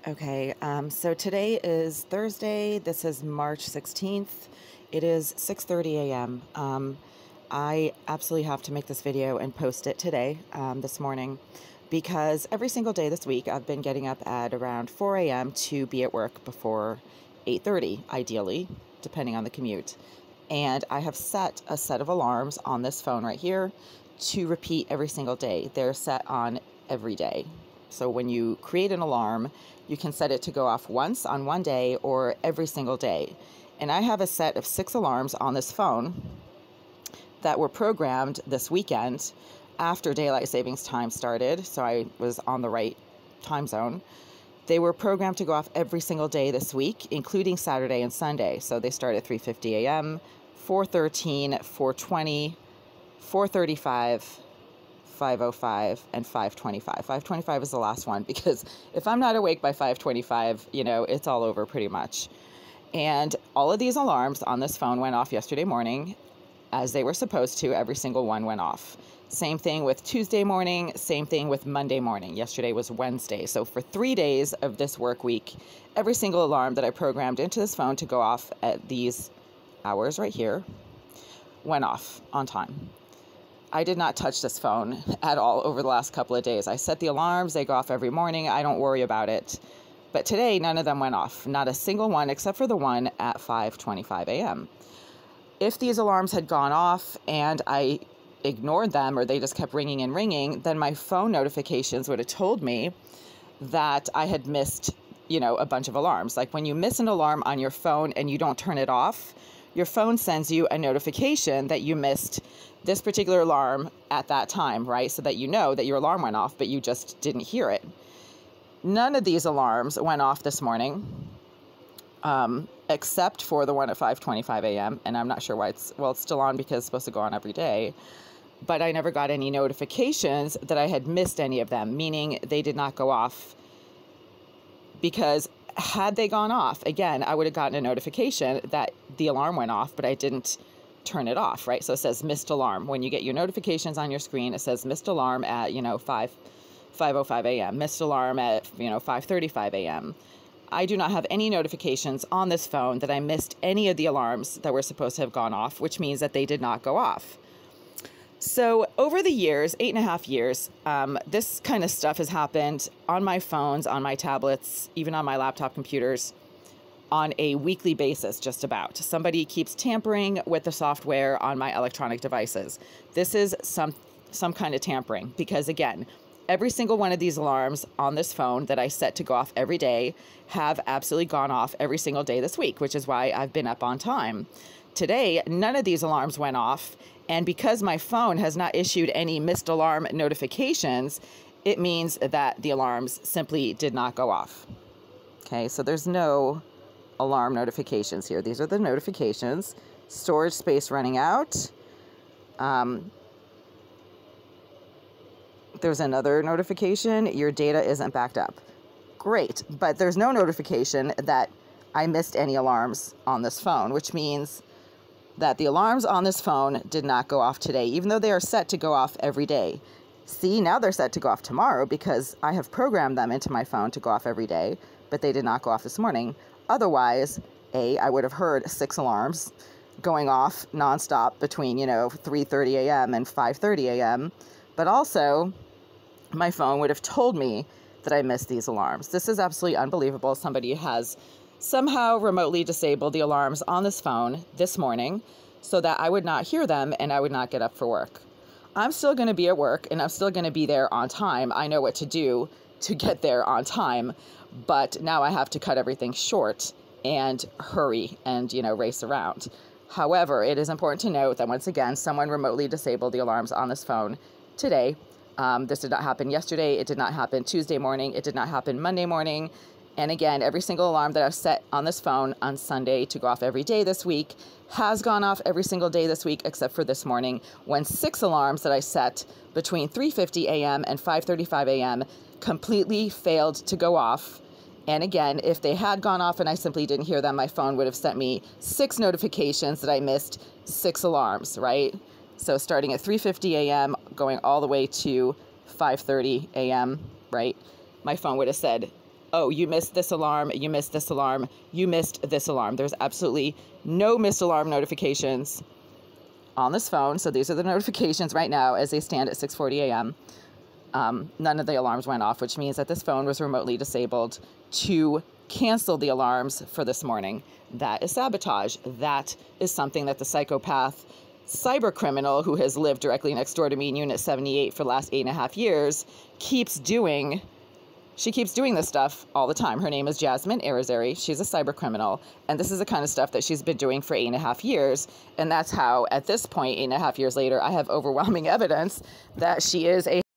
Okay, so today is Thursday. This is March 16th. It is 6:30 a.m. I absolutely have to make this video and post it today, this morning, because every single day this week I've been getting up at around 4 a.m. to be at work before 8:30, ideally, depending on the commute. And I have set a set of alarms on this phone right here to repeat every single day. They're set on every day. So when you create an alarm, you can set it to go off once on one day or every single day. And I have a set of 6 alarms on this phone that were programmed this weekend after daylight savings time started. So I was on the right time zone. They were programmed to go off every single day this week, including Saturday and Sunday. So they start at 3:50 a.m., 4:13, 4:20, 4:35, 5:05, and 5:25. 5:25 is the last one because if I'm not awake by 5:25, it's all over pretty much. And all of these alarms on this phone went off yesterday morning as they were supposed to. Every single one went off. Same thing with Tuesday morning, same thing with Monday morning. Yesterday was Wednesday. So for 3 days of this work week, every single alarm that I programmed into this phone to go off at these hours right here went off on time. I did not touch this phone at all over the last couple of days. I set the alarms, they go off every morning. I don't worry about it. But today, none of them went off. Not a single one except for the one at 5:25 a.m. If these alarms had gone off and I ignored them or they just kept ringing and ringing, then my phone notifications would have told me that I had missed, a bunch of alarms. Like when you miss an alarm on your phone and you don't turn it off, your phone sends you a notification that you missed this particular alarm at that time, right? So that you know that your alarm went off, but you just didn't hear it. None of these alarms went off this morning, except for the one at 5:25 a.m. And I'm not sure why it's still on because it's supposed to go on every day. But I never got any notifications that I had missed any of them, meaning they did not go off. Because had they gone off, again, I would have gotten a notification that the alarm went off, but I didn't turn it off, right? So it says missed alarm. When you get your notifications on your screen, it says missed alarm at, 5:05 a.m., missed alarm at, 5:35 a.m. I do not have any notifications on this phone that I missed any of the alarms that were supposed to have gone off, which means that they did not go off. So over the years, 8.5 years, this kind of stuff has happened on my phones, on my tablets, even on my laptop computers on a weekly basis, just about. Somebody keeps tampering with the software on my electronic devices. This is some kind of tampering because, again, every single one of these alarms on this phone that I set to go off every day have absolutely gone off every single day this week, which is why I've been up on time. Today, none of these alarms went off, and because my phone has not issued any missed alarm notifications, it means that the alarms simply did not go off. Okay, so there's no alarm notifications here. These are the notifications. Storage space running out. There's another notification. Your data isn't backed up. Great, but there's no notification that I missed any alarms on this phone, which means that the alarms on this phone did not go off today, even though they are set to go off every day. See, now they're set to go off tomorrow because I have programmed them into my phone to go off every day, but they did not go off this morning. Otherwise, I would have heard 6 alarms going off nonstop between, 3:30 a.m. and 5:30 a.m., but also my phone would have told me that I missed these alarms. This is absolutely unbelievable. Somebody has somehow remotely disabled the alarms on this phone this morning so that I would not hear them and I would not get up for work. I'm still going to be at work and I'm still going to be there on time. I know what to do to get there on time, but now I have to cut everything short and hurry and, race around. However, it is important to note that once again, someone remotely disabled the alarms on this phone today. This did not happen yesterday. It did not happen Tuesday morning. It did not happen Monday morning. And again, every single alarm that I've set on this phone on Sunday to go off every day this week has gone off every single day this week, except for this morning when 6 alarms that I set between 3:50 a.m. and 5:35 a.m. completely failed to go off. And again, if they had gone off and I simply didn't hear them, my phone would have sent me 6 notifications that I missed 6 alarms, right? So starting at 3:50 a.m., going all the way to 5:30 a.m., right? My phone would have said, oh, you missed this alarm, you missed this alarm, you missed this alarm. There's absolutely no missed alarm notifications on this phone. So these are the notifications right now as they stand at 6:40 a.m. None of the alarms went off, which means that this phone was remotely disabled to cancel the alarms for this morning. That is sabotage. That is something that the psychopath cyber criminal who has lived directly next door to me in Unit 78 for the last 8.5 years keeps doing. She keeps doing this stuff all the time. Her name is Jasmine Arizari. She's a cyber criminal. And this is the kind of stuff that she's been doing for 8.5 years. And that's how, at this point, 8.5 years later, I have overwhelming evidence that she is a